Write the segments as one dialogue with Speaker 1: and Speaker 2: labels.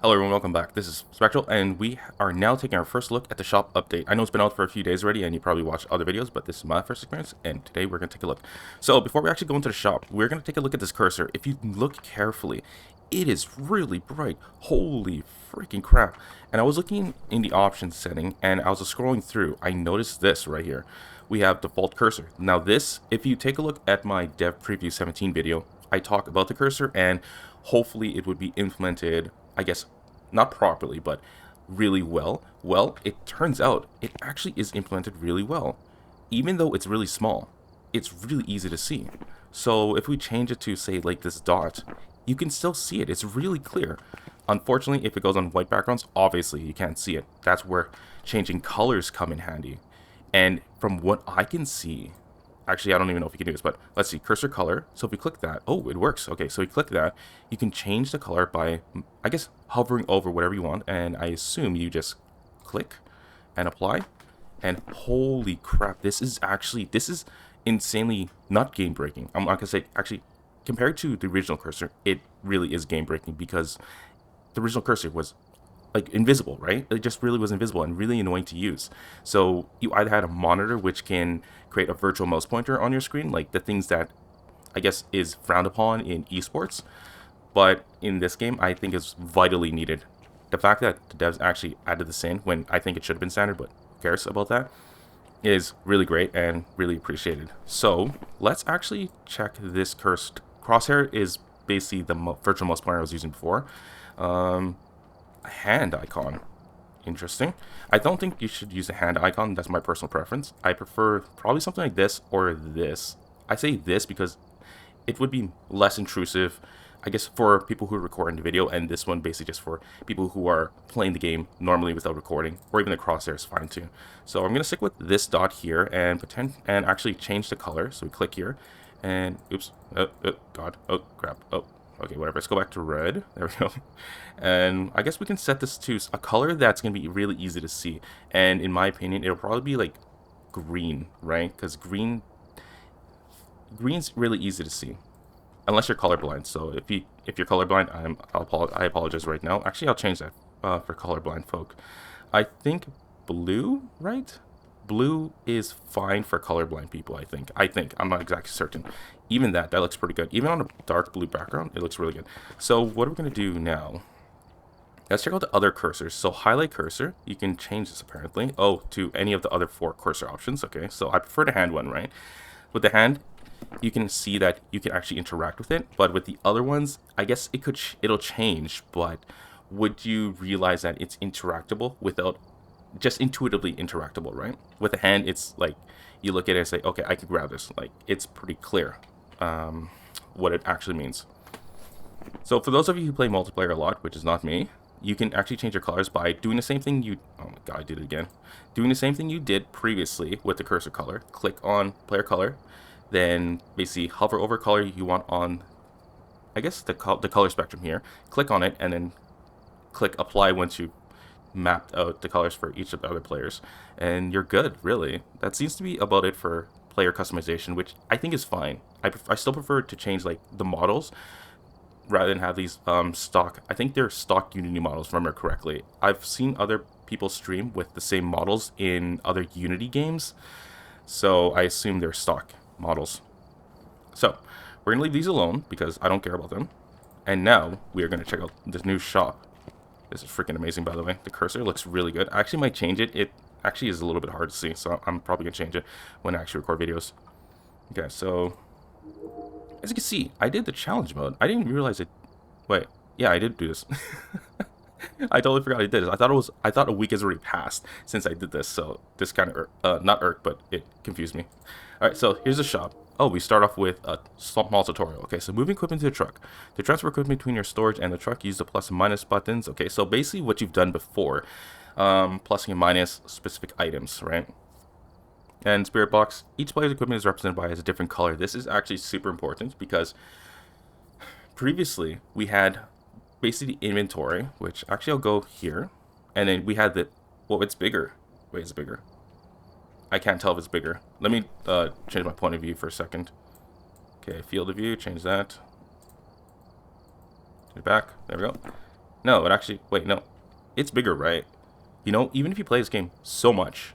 Speaker 1: Hello everyone, welcome back. This is Spectral, and we are now taking our first look at the shop update. I know it's been out for a few days already, and you probably watched other videos, but this is my first experience, and today we're going to take a look. So, before we actually go into the shop, we're going to take a look at this cursor. If you look carefully, it is really bright. Holy freaking crap. And I was looking in the options setting, and I was scrolling through. I noticed this right here. We have default cursor. Now this, if you take a look at my Dev Preview 17 video, I talk about the cursor, and hopefully it would be implemented, I guess, not properly, but really well. Well, it turns out it actually is implemented really well. Even though it's really small, it's really easy to see. So if we change it to, say, like this dot, you can still see it. It's really clear. Unfortunately, if it goes on white backgrounds, obviously you can't see it. That's where changing colors come in handy. And from what I can see, actually, I don't even know if you can do this, but let's see, cursor color. So if we click that, oh, it works. Okay, so we click that, you can change the color by, I guess, hovering over whatever you want, and I assume you just click and apply, and holy crap, this is insanely not game-breaking. I'm not gonna say, actually, compared to the original cursor, it really is game-breaking, because the original cursor was like invisible, right? It just really was invisible and really annoying to use. So you either had a monitor which can create a virtual mouse pointer on your screen, like the things that I guess is frowned upon in esports, but in this game I think is vitally needed. The fact that the devs actually added this in when I think it should have been standard, but who cares about that, is really great and really appreciated. So let's actually check this cursed crosshair. Is basically the virtual mouse pointer I was using before. Hand icon, interesting. I don't think you should use a hand icon. That's my personal preference. I prefer probably something like this or this. I say this because it would be less intrusive, I guess, for people who record in the video, and this one basically just for people who are playing the game normally without recording, or even the crosshair is fine too. So I'm gonna stick with this dot here and pretend and actually change the color. So we click here and oops, oh god, oh crap, oh okay, whatever. Let's go back to red. There we go. And I guess we can set this to a color that's going to be really easy to see. And in my opinion, it'll probably be like green, right? Because green's really easy to see, unless you're colorblind. So if you're colorblind, I apologize right now. Actually, I'll change that for colorblind folk. I think blue, right? Blue is fine for colorblind people, I think. I'm not exactly certain. Even that looks pretty good. Even on a dark blue background, it looks really good. So what are we going to do now? Let's check out the other cursors. So highlight cursor, you can change this apparently. Oh, to any of the other 4 cursor options. Okay, so I prefer the hand one, right? With the hand, you can see that you can actually interact with it. But with the other ones, I guess it'll change. But would you realize that it's interactable without just intuitively interactable, right? With the hand, it's like you look at it and say, okay, I can grab this. Like, it's pretty clear what it actually means. So for those of you who play multiplayer a lot, which is not me, you can actually change your colors by doing the same thing oh my god, I did it again. Doing the same thing you did previously with the cursor color. Click on player color, then basically hover over color you want on, I guess, the color spectrum here. Click on it and then click apply once you mapped out the colors for each of the other players, and you're good, really. That seems to be about it for player customization, which I think is fine. I still prefer to change like the models rather than have these stock, I think they're stock Unity models, if I remember correctly. I've seen other people stream with the same models in other Unity games, so I assume they're stock models. So we're gonna leave these alone because I don't care about them, and now we are gonna check out this new shop. This is freaking amazing, by the way. The cursor looks really good. I actually might change it. It actually is a little bit hard to see, so I'm probably going to change it when I actually record videos. Okay, so as you can see, I did the challenge mode. I didn't realize it. Wait, yeah, I did do this. I totally forgot I did this. I thought a week has already passed since I did this, so this kind of not irked, but it confused me. All right, so here's the shop. Oh, we start off with a small tutorial. Okay, so moving equipment to the truck. To transfer equipment between your storage and the truck, use the plus and minus buttons. Okay, so basically what you've done before, plus and minus specific items, right? And spirit box, each player's equipment is represented by a different color. This is actually super important because previously we had basically the inventory, which actually I'll go here, and then we had the, well, it's bigger. Wait, is it bigger? I can't tell if it's bigger. Let me change my point of view for a second. Okay, field of view, change that. Turn it back. There we go. No, it actually, wait, no. It's bigger, right? You know, even if you play this game so much,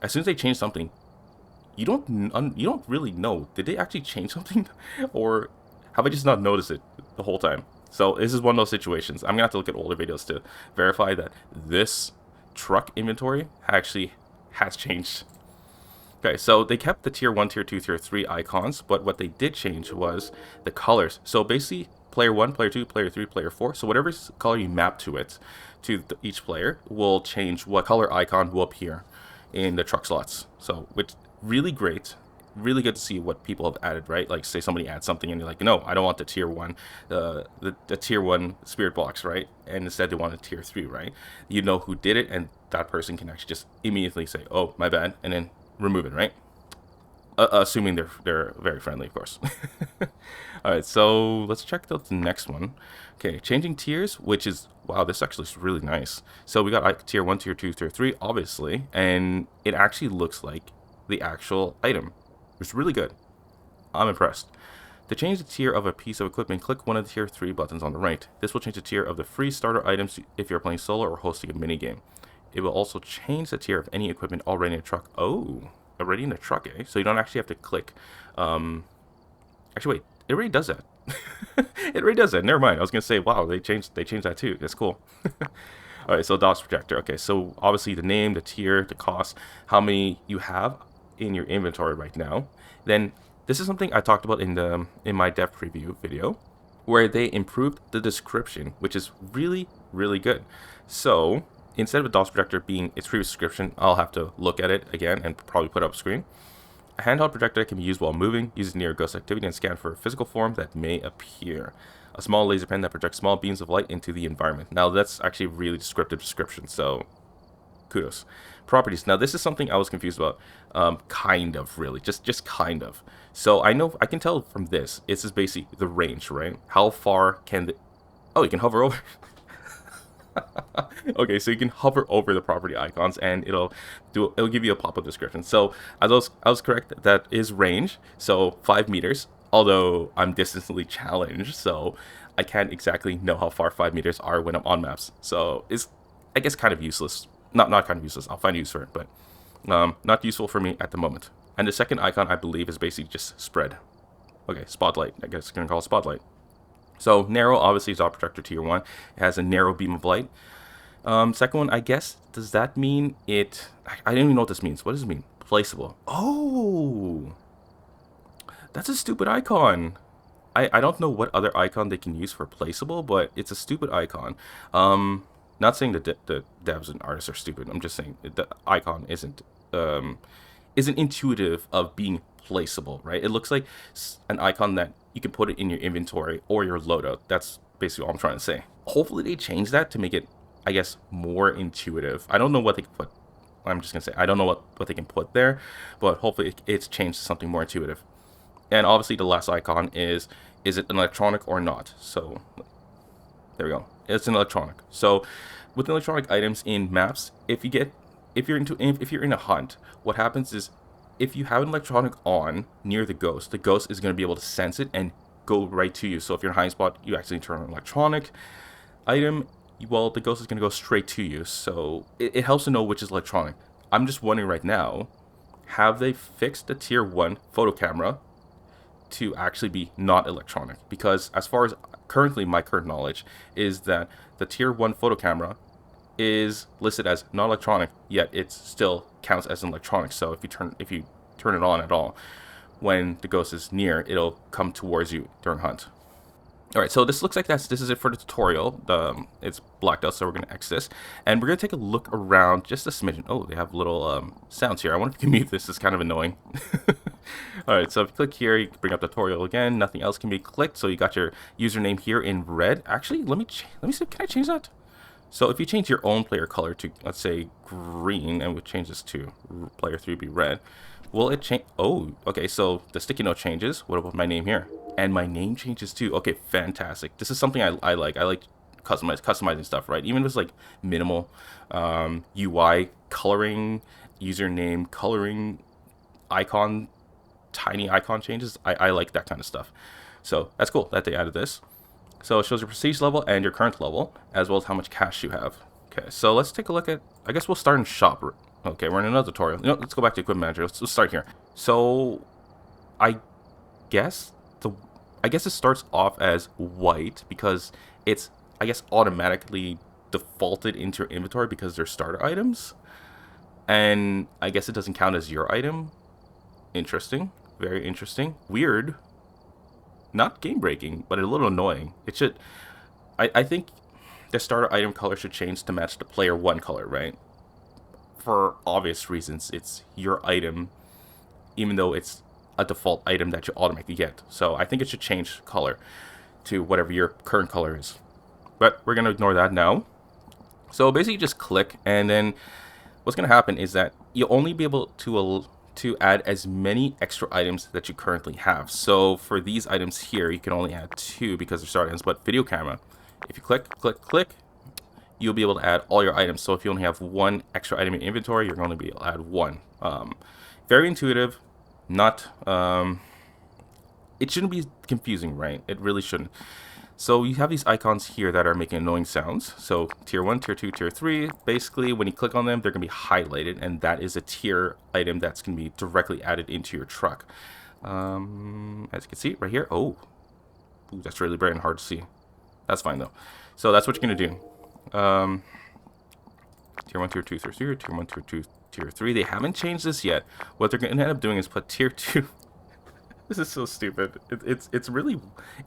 Speaker 1: as soon as they change something, you don't really know. Did they actually change something, or have I just not noticed it the whole time? So this is one of those situations. I'm gonna have to look at older videos to verify that this truck inventory actually has changed. Okay, so they kept the tier 1, tier 2, tier 3 icons, but what they did change was the colors. So basically, player 1, player 2, player 3, player 4, so whatever color you map to it, to each player, will change what color icon will appear in the truck slots. So, which really great, really good to see what people have added, right? Like, say somebody adds something and you're like, no, I don't want the tier 1, the tier 1 spirit box, right? And instead they want a tier 3, right? You know who did it, and that person can actually just immediately say, oh, my bad, and then remove it, right? Assuming they're very friendly, of course. All right, so let's check out the next one. Okay, changing tiers, which is, wow, this actually is really nice. So we got like tier 1, tier 2, tier 3, obviously, and it actually looks like the actual item. It's really good. I'm impressed. To change the tier of a piece of equipment, click one of the tier 3 buttons on the right. This will change the tier of the free starter items if you're playing solo or hosting a minigame. It will also change the tier of any equipment already in a truck. Oh, already in the truck, eh? So you don't actually have to click. Actually, wait, it already does that. It already does that. Never mind. I was gonna say, wow, they changed that too. That's cool. All right, so DOS projector. Okay, so obviously the name, the tier, the cost, how many you have in your inventory right now. Then this is something I talked about in my dev preview video, where they improved the description, which is really, really good. So instead of a DOS projector being its previous description, I'll have to look at it again and probably put up screen. A handheld projector can be used while moving, uses near ghost activity, and scan for physical form that may appear. A small laser pen that projects small beams of light into the environment. Now that's actually a really descriptive description, so kudos. Properties. Now this is something I was confused about. Kind of, really, just kind of. So I can tell from this. It's just basically the range, right? How far can the? Oh, you can hover over. Okay, so you can hover over the property icons and it'll give you a pop-up description. So I was correct, that is range, so 5 meters, although I'm distantly challenged, so I can't exactly know how far 5 meters are when I'm on maps. So it's, I guess, kind of useless. Not kind of useless, I'll find use for it, but not useful for me at the moment. And the second icon, I believe, is basically just spread. Okay, spotlight, I guess I'm gonna call it spotlight. So narrow, obviously, is projector tier 1. It has a narrow beam of light. Second one, I guess, does that mean it... I don't even know what this means. What does it mean? Placeable. Oh! That's a stupid icon. I don't know what other icon they can use for placeable, but it's a stupid icon. Not saying that the devs and artists are stupid. I'm just saying the icon isn't intuitive of being placeable, right? It looks like an icon that you can put it in your inventory or your loadout. That's basically all I'm trying to say. Hopefully they change that to make it, I guess, more intuitive. I don't know what they can put. I'm just gonna say I don't know what they can put there, but hopefully it's changed to something more intuitive. And obviously the last icon is it an electronic or not? So there we go. It's an electronic. So with electronic items in maps, if you're in a hunt, what happens is if you have an electronic on near the ghost is going to be able to sense it and go right to you. So if you're in a hiding spot, you actually turn on an electronic item, well, the ghost is going to go straight to you. So it helps to know which is electronic. I'm just wondering right now, have they fixed the tier 1 photo camera to actually be not electronic? Because as far as currently my current knowledge is that the tier 1 photo camera is listed as not electronic, yet it still counts as an electronic. So if you turn it on at all, when the ghost is near, it'll come towards you during hunt. All right, so this looks like this is it for the tutorial. It's blacked out, so we're gonna X this, and we're gonna take a look around just a smidgen. Oh, they have little sounds here. I wonder if you can mute this. It's kind of annoying. All right, so if you click here, you can bring up the tutorial again. Nothing else can be clicked, so you got your username here in red. Actually, let me see. Can I change that? So if you change your own player color to, let's say, green, and we change this to player 3 be red, will it change? Oh, okay, so the sticky note changes. What about my name here? And my name changes too. Okay, fantastic. This is something I like. I like customizing stuff, right? Even if it's like minimal UI coloring, username coloring, icon, tiny icon changes. I like that kind of stuff. So that's cool that they added this. So it shows your prestige level and your current level, as well as how much cash you have. Okay, so let's take a look at, I guess we'll start in shop. Okay, we're in another tutorial. You know, let's go back to equipment manager. Let's start here. So I guess it starts off as white because it's, I guess, automatically defaulted into your inventory because they're starter items. And I guess it doesn't count as your item. Interesting. Very interesting. Weird. Not game breaking, but a little annoying. It should, I think the starter item color should change to match the player 1 color, right? For obvious reasons. It's your item, even though it's a default item that you automatically get. So I think it should change color to whatever your current color is. But we're going to ignore that now. So basically just click, and then what's going to happen is that you'll only be able to add as many extra items that you currently have. So for these items here, you can only add 2 because they're starter items, but video camera, if you click, you'll be able to add all your items. So if you only have 1 extra item in inventory, you're going to be able to add 1. Very intuitive. Not it shouldn't be confusing, right? It really shouldn't. So you have these icons here that are making annoying sounds. So tier 1, tier 2, tier 3, basically when you click on them, they're going to be highlighted, and that is a tier item that's going to be directly added into your truck. As you can see right here. Oh, ooh, that's really bright and hard to see. That's fine though. So that's what you're going to do. Tier 1, tier 2, tier 3, tier 1, tier 2, tier 3. They haven't changed this yet. What they're going to end up doing is put tier 2. This is so stupid. It's really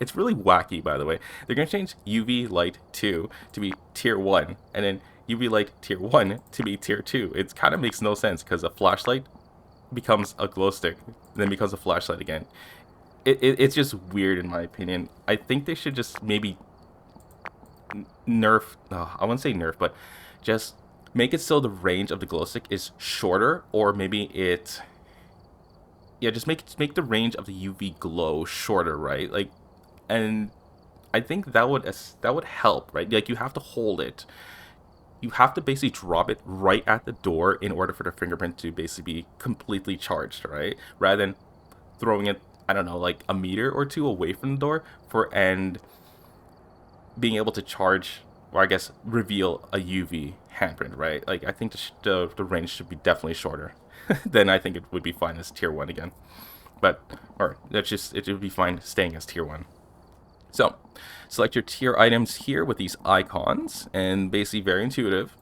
Speaker 1: wacky, by the way. They're going to change UV light 2 to be tier 1, and then UV light tier 1 to be tier 2. It kind of makes no sense because a flashlight becomes a glow stick, then becomes a flashlight again. It's just weird in my opinion. I think they should just maybe nerf, I wouldn't say nerf, but just make it so the range of the glow stick is shorter, or maybe just make the range of the UV glow shorter, right? Like, and I think that would help, right? Like, you have to hold it. You have to basically drop it right at the door in order for the fingerprint to basically be completely charged, right? Rather than throwing it, I don't know, like a meter or 2 away from the door and being able to charge, or I guess reveal a UV handprint, right? Like, I think the range should be definitely shorter. Then I think it would be fine as tier 1 again. But, or it would be fine staying as tier 1. So, select your tier items here with these icons, and basically very intuitive.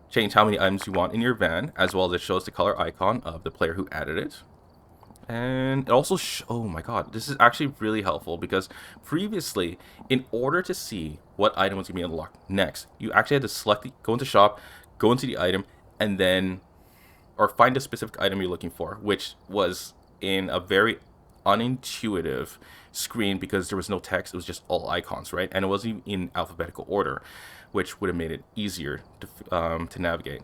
Speaker 1: Change how many items you want in your van, as well as it shows the color icon of the player who added it. And it also, oh my god, this is actually really helpful because previously, in order to see what item was going to be unlocked next, you actually had to select, go into shop, go into the item, and then, or find a specific item you're looking for, which was in a very unintuitive screen because there was no text. It was just all icons, right? And it wasn't even in alphabetical order, which would have made it easier to navigate.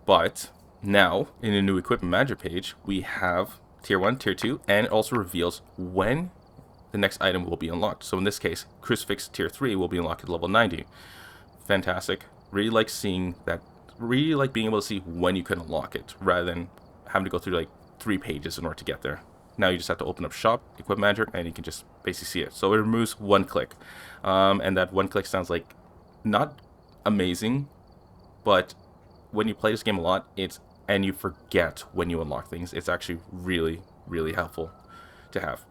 Speaker 1: But now, in the new equipment manager page, we have tier 1, tier 2, and it also reveals when the next item will be unlocked. So in this case, Crucifix tier 3 will be unlocked at level 90. Fantastic. Really like seeing that. Really like being able to see when you can unlock it rather than having to go through like 3 pages in order to get there. Now you just have to open up shop, equipment manager, and you can just basically see it. So it removes 1 click. And that 1 click sounds like not amazing, but when you play this game a lot, and you forget when you unlock things, it's actually really, really helpful to have.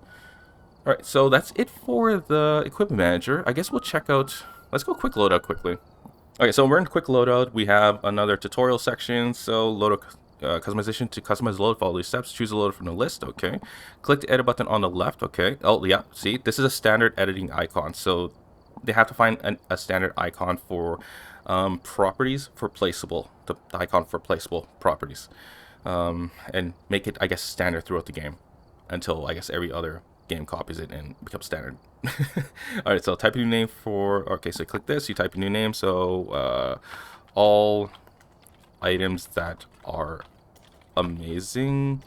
Speaker 1: Alright, so that's it for the equipment manager. I guess we'll check out, let's go quick loadout quickly. Okay, so we're in quick loadout. We have another tutorial section. So loadout customization. To customize load, follow these steps. Choose a loader from the list. Okay. Click the edit button on the left. Okay. Oh yeah. See, this is a standard editing icon. So they have to find a standard icon for properties for placeable. The icon for placeable properties, and make it, I guess, standard throughout the game until I guess every other game copies it and becomes standard. All right, so type a new name for, okay, so click this, you type a new name. So all items that are amazing.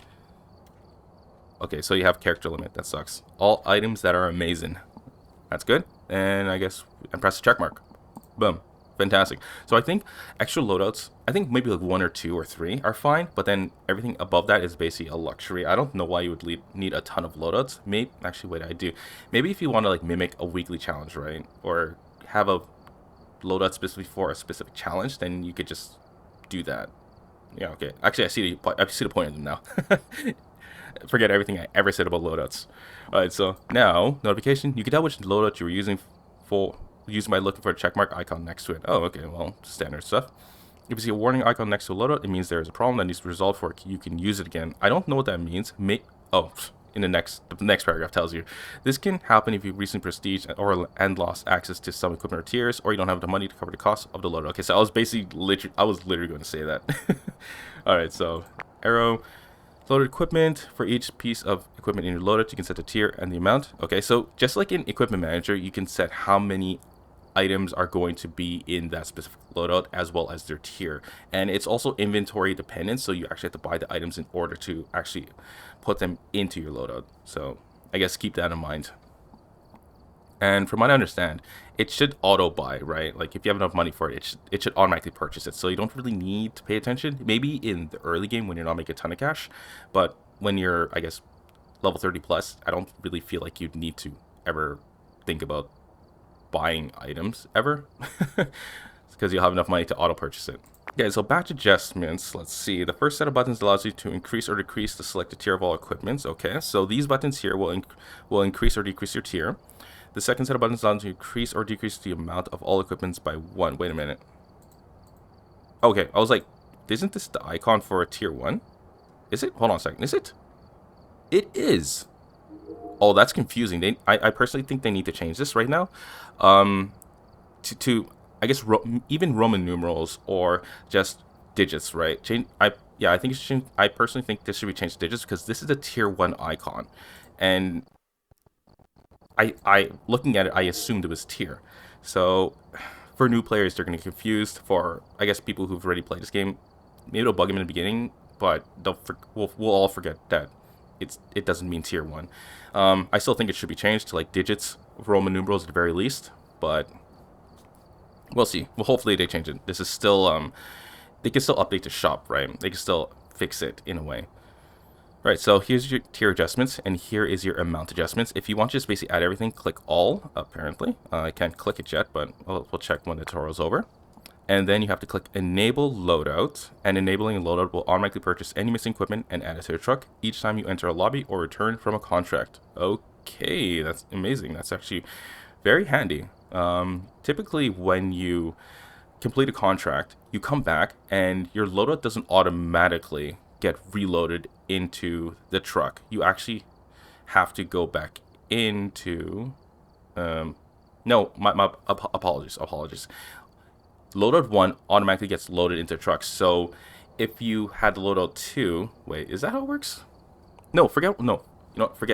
Speaker 1: Okay, so you have character limit. That sucks. All items that are amazing. That's good. And I guess, and press the check mark. Boom. Fantastic. So I think extra loadouts, I think maybe like 1 or 2 or 3 are fine, but then everything above that is basically a luxury. I don't know why you would need a ton of loadouts. Maybe, actually, wait, I do. Maybe if you want to like mimic a weekly challenge, right? Or have a loadout specifically for a specific challenge, then you could just do that. Yeah, okay. Actually, I see the point of them now. Forget everything I ever said about loadouts. Alright, so now, notification, you can tell which loadout you were using by looking for a checkmark icon next to it. Oh, okay, well, standard stuff. If you see a warning icon next to a loadout, it means there is a problem that needs to be resolved before you can use it again. I don't know what that means. In the next paragraph tells you this can happen if you recently prestige and lost access to some equipment or tiers, or you don't have the money to cover the cost of the loadout. Okay, so I was literally going to say that. All right, so arrow. Loaded equipment. For each piece of equipment in your loadout, you can set the tier and the amount. Okay, so just like in Equipment Manager, you can set how many items are going to be in that specific loadout as well as their tier. And it's also inventory dependent, so you actually have to buy the items in order to actually put them into your loadout. So I guess keep that in mind. And from what I understand, it should auto buy, right? Like if you have enough money for it, it should automatically purchase it. So you don't really need to pay attention. Maybe in the early game when you're not making a ton of cash, but when you're, I guess, level 30 plus, I don't really feel like you'd need to ever think about buying items ever, because you'll have enough money to auto purchase it. Okay, so batch adjustments. Let's see. The first set of buttons allows you to increase or decrease the selected tier of all equipments. Okay, so these buttons here will increase or decrease your tier. The second set of buttons allows you to increase or decrease the amount of all equipments by 1. Wait a minute. Okay, I was like, isn't this the icon for a tier 1? Is it? Hold on a second. Is it? It is. Oh, that's confusing. I personally think they need to change this right now. To I guess even Roman numerals or just digits, right? I think it should change. I personally think this should be changed to digits because this is a tier 1 icon, and I looking at it, I assumed it was tier. So for new players, they're going to get confused. For, I guess, people who've already played this game, maybe it'll bug them in the beginning, but we'll all forget that it doesn't mean tier 1. I still think it should be changed to like digits, Roman numerals at the very least, but we'll see. Well, hopefully they change it. This is still they can still update the shop, right? They can still fix it in a way. Right, so here's your tier adjustments, and here is your amount adjustments. If you want to just basically add everything, click all, apparently. I can't click it yet, but we'll check when the tutorial's over. And then you have to click Enable Loadout, and enabling a loadout will automatically purchase any missing equipment and add it to your truck each time you enter a lobby or return from a contract. Okay, that's amazing. That's actually very handy. Typically, when you complete a contract, you come back, and your loadout doesn't automatically get reloaded into the truck. You actually have to go back into no, my apologies. Loadout 1 automatically gets loaded into trucks. So if you had the loadout 2, wait, is that how it works? No, forget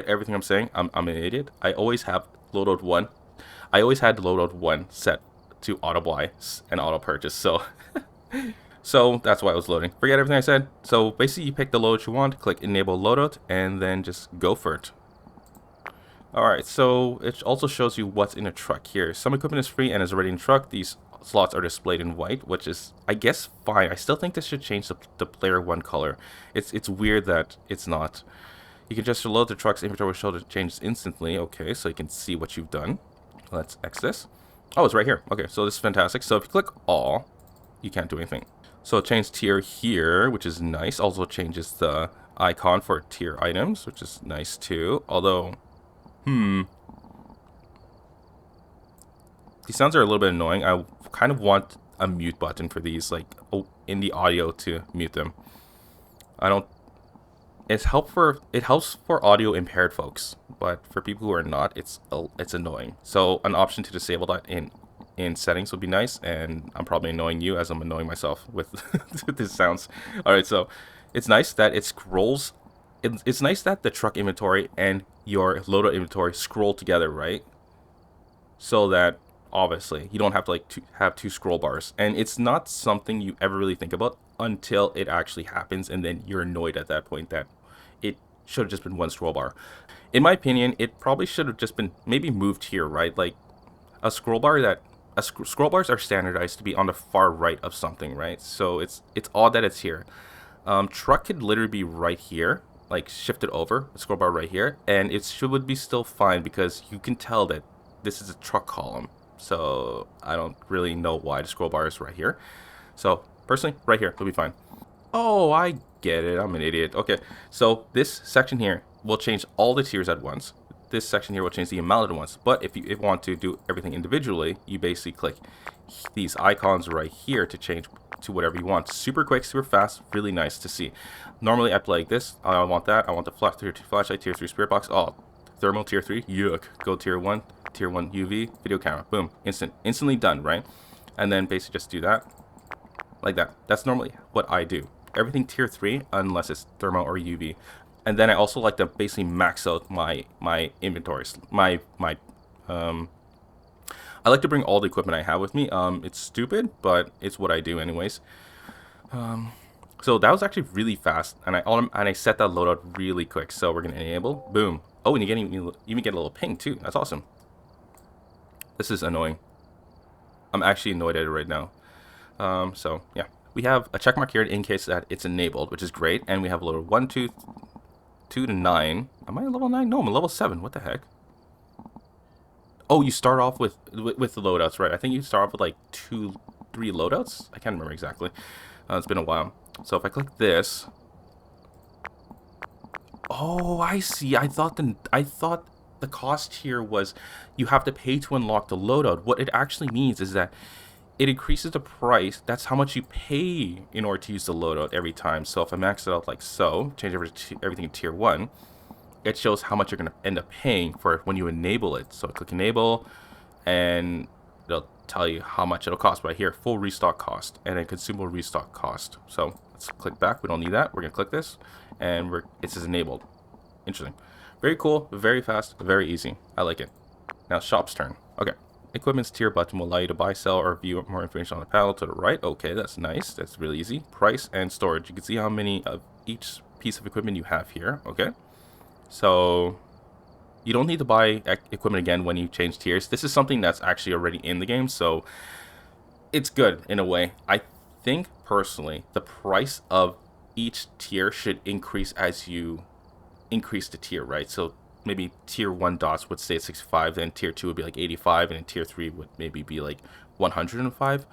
Speaker 1: everything I'm saying. I'm an idiot. I always have loadout 1. I always had the loadout 1 set to auto buy and auto purchase. So so that's why I was loading. Forget everything I said. So basically you pick the loadout you want, click enable loadout, and then just go for it. Alright, so it also shows you what's in a truck here. Some equipment is free and is already in truck. These slots are displayed in white, which is, I guess, fine. I still think this should change the player 1 color. It's weird that it's not. You can just load the truck's inventory will show the changes instantly. Okay, so you can see what you've done. Let's X this. Oh, it's right here. Okay, so this is fantastic. So if you click all, you can't do anything. So it changed tier here, which is nice. Also changes the icon for tier items, which is nice too. Although, these sounds are a little bit annoying. I kind of want a mute button for these, like in the audio to mute them. It helps for audio impaired folks, but for people who are not, it's annoying. So an option to disable that in settings would be nice, and I'm probably annoying you as I'm annoying myself with these sounds. All right, so it's nice that it scrolls. It's nice that the truck inventory and your loadout inventory scroll together, right? So that obviously you don't have to have 2 scroll bars, and it's not something you ever really think about until it actually happens, and then you're annoyed at that point that it should have just been 1 scroll bar. In my opinion, it probably should have just been maybe moved here, right? Like a scroll bar that scroll bars are standardized to be on the far right of something, right? So it's odd that it's here. Truck could literally be right here, like shifted over, the scroll bar right here, and it would be still fine because you can tell that this is a truck column. So I don't really know why the scroll bar is right here. So personally, right here, it'll be fine. Oh, I get it. I'm an idiot. Okay, so this section here will change all the tiers at once. This section here will change the amount at once. But if you want to do everything individually, you basically click these icons right here to change to whatever you want. Super quick, super fast, really nice to see. Normally I play like this. I want that. I want the flashlight tier 3 spirit box. Oh, thermal tier 3. Yuck. Go tier 1 UV video camera. Boom. Instantly done, right? And then basically just do that like that. That's normally what I do. Everything tier 3 unless it's thermal or UV. And then I also like to basically max out my inventories. I like to bring all the equipment I have with me. It's stupid, but it's what I do anyways. So that was actually really fast, and I set that loadout really quick. So we're gonna enable, boom. Oh, and you even get a little ping too. That's awesome. This is annoying. I'm actually annoyed at it right now. So yeah, we have a check mark here in case that it's enabled, which is great. And we have a level 1, 2 to 9. Am I a level 9? No, I'm a level 7. What the heck? Oh, you start off with the loadouts, right? I think you start off with like 2, 3 loadouts. I can't remember exactly. It's been a while. So if I click this, oh, I see. I thought the cost here was you have to pay to unlock the loadout. What it actually means is that it increases the price. That's how much you pay in order to use the loadout every time. So if I max it out like so, change everything to tier 1, it shows how much you're going to end up paying for when you enable it. So I click enable, and it'll tell you how much it'll cost right here. Full restock cost, and then consumable restock cost. So let's click back. We don't need that. We're going to click this, and it says enabled. Interesting. Very cool, very fast, very easy. I like it. Now shop's turn. Okay. Equipment's tier button will allow you to buy, sell, or view more information on the panel to the right. Okay, that's nice. That's really easy. Price and storage. You can see how many of each piece of equipment you have here. Okay. So you don't need to buy equipment again when you change tiers. This is something that's actually already in the game, so it's good in a way. I think personally the price of each tier should increase as you increase the tier, right? So maybe tier 1 dots would stay at 65, then tier 2 would be like 85, and then tier 3 would maybe be like 105.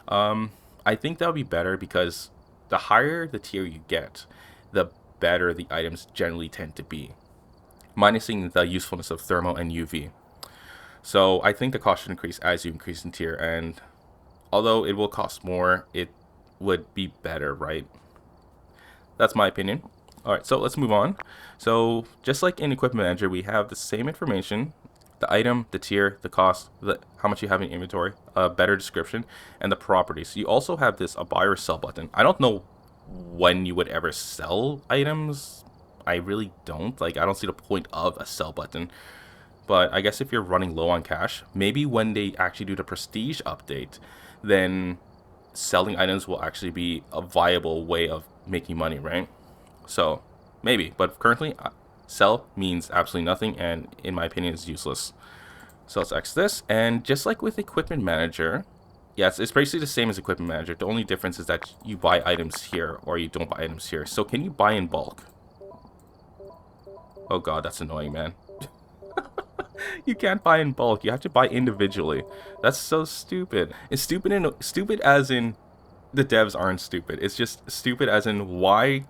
Speaker 1: I think that would be better because the higher the tier you get, the better the items generally tend to be, minusing the usefulness of thermal and UV. So I think the cost should increase as you increase in tier, and although it will cost more, it would be better, right? That's my opinion. Alright, so let's move on. So just like in Equipment Manager, we have the same information: the item, the tier, the cost, how much you have in inventory, a better description, and the properties. You also have a buy or sell button. I don't know when you would ever sell items. I really don't. Like, I don't see the point of a sell button. But I guess if you're running low on cash, maybe when they actually do the prestige update, then selling items will actually be a viable way of making money, right? So maybe, but currently sell means absolutely nothing, and in my opinion is useless. So let's X this, and just like with Equipment Manager, yes, it's basically the same as Equipment Manager. The only difference is that you buy items here or you don't buy items here. So can you buy in bulk? Oh god, that's annoying, man. You can't buy in bulk. You have to buy individually. That's so stupid. It's stupid as in the devs aren't stupid. It's just stupid as in why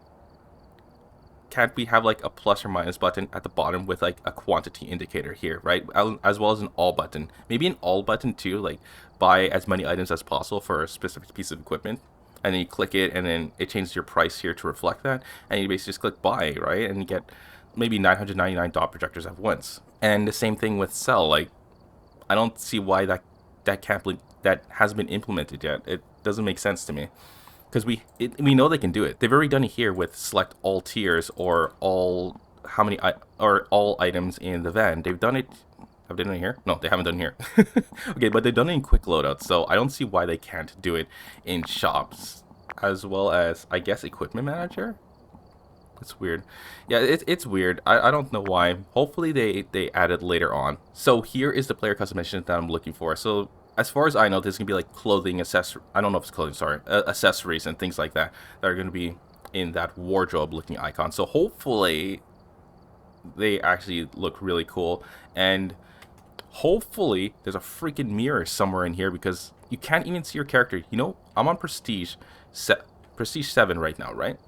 Speaker 1: can't we have like a plus or minus button at the bottom with like a quantity indicator here, right? As well as an all button. Maybe an all button too, like buy as many items as possible for a specific piece of equipment. And then you click it, and then it changes your price here to reflect that. And you basically just click buy, right? And you get maybe 999 dot projectors at once. And the same thing with sell. Like, I don't see why that hasn't been implemented yet. It doesn't make sense to me. Because we know they can do it. They've already done it here with select all tiers or all items in the van. They've done it. Have they done it here? No, they haven't done it here. Okay, but they've done it in quick loadouts, so I don't see why they can't do it in shops, as well as I guess Equipment Manager. It's weird. Yeah, it's weird. I don't know why. Hopefully they add it later on. So here is the player customization that I'm looking for. So as far as I know, there's gonna be like clothing, accessory. I don't know if it's clothing. Sorry, accessories and things like that that are gonna be in that wardrobe-looking icon. So hopefully, they actually look really cool, and hopefully, there's a freaking mirror somewhere in here because you can't even see your character. You know, I'm on Prestige 7 right now, right?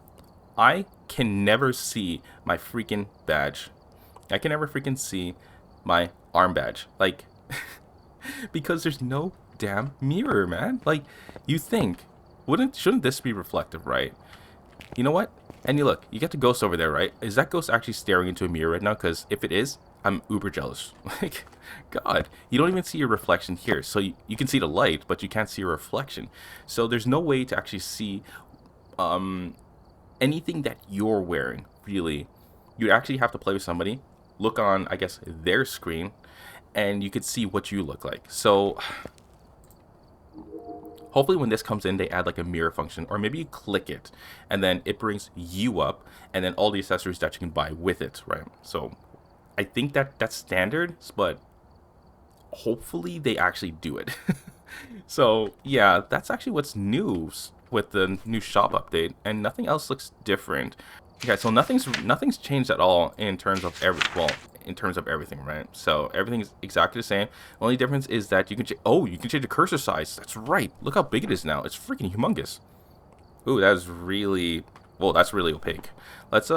Speaker 1: I can never see my freaking badge. I can never freaking see my arm badge. Like, because there's no damn mirror, man. Like, you think, shouldn't this be reflective, right? You know what? And you look, you get the ghost over there, right? Is that ghost actually staring into a mirror right now? Because if it is, I'm uber jealous. Like, God, you don't even see your reflection here. So you can see the light, but you can't see your reflection. So there's no way to actually see anything that you're wearing, really. You actually have to play with somebody, look on, I guess, their screen, and you could see what you look like. So hopefully when this comes in, they add like a mirror function, or maybe you click it and then it brings you up and then all the accessories that you can buy with it, right? So I think that's standard, but hopefully they actually do it. So yeah, that's actually what's new with the new shop update, and nothing else looks different. Okay, so nothing's changed at all in terms of in terms of everything, right? So everything's exactly the same. The only difference is that you can you can change the cursor size. That's right. Look how big it is now. It's freaking humongous. Ooh, that is really, well, that's really opaque. Let's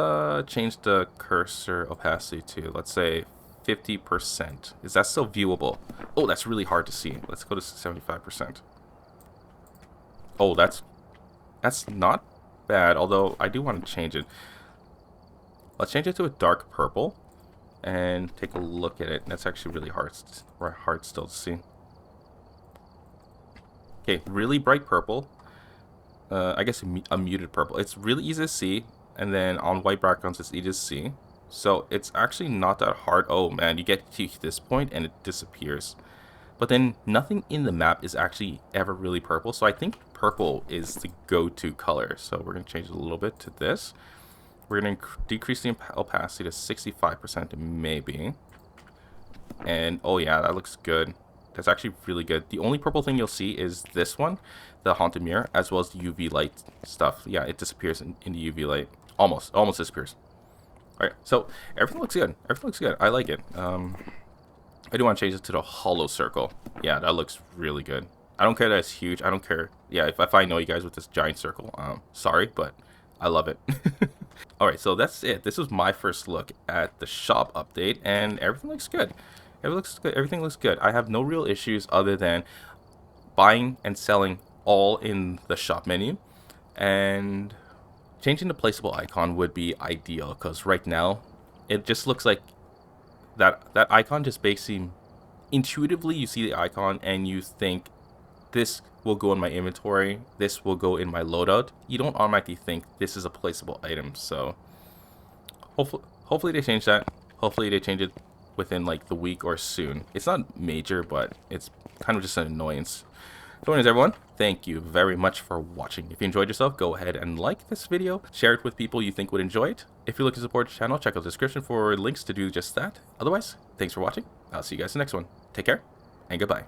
Speaker 1: change the cursor opacity to, let's say, 50%. Is that still viewable? Oh, that's really hard to see. Let's go to 75%. Oh, that's not bad, although I do want to change it. Let's change it to a dark purple and take a look at it. That's actually really hard still to see. Okay, really bright purple. I guess a muted purple. It's really easy to see, and then on white backgrounds it's easy to see. So it's actually not that hard. Oh man, you get to this point and it disappears. But then nothing in the map is actually ever really purple. So I think purple is the go-to color. So we're going to change it a little bit to this. We're going to decrease the opacity to 65% maybe. And oh yeah, that looks good. That's actually really good. The only purple thing you'll see is this one, the haunted mirror, as well as the UV light stuff. Yeah, it disappears in the UV light. Almost disappears. Alright, so everything looks good. Everything looks good. I like it. I do want to change it to the hollow circle. Yeah, that looks really good. I don't care that it's huge. I don't care. Yeah, if I know you guys with this giant circle, sorry, but I love it. Alright, so that's it. This was my first look at the shop update, and everything looks good. Everything looks good. I have no real issues other than buying and selling all in the shop menu, and changing the placeable icon would be ideal, because right now it just looks like that icon just basically intuitively you see the icon and you think this will go in my inventory, this will go in my loadout. You don't automatically think this is a placeable item. So hopefully they change that. Hopefully they change it within like the week or soon. It's not major, but it's kind of just an annoyance. So anyways, everyone, thank you very much for watching. If you enjoyed yourself, go ahead and like this video, share it with people you think would enjoy it. If you're looking to support the channel, check out the description for links to do just that. Otherwise, thanks for watching. I'll see you guys in the next one. Take care and goodbye.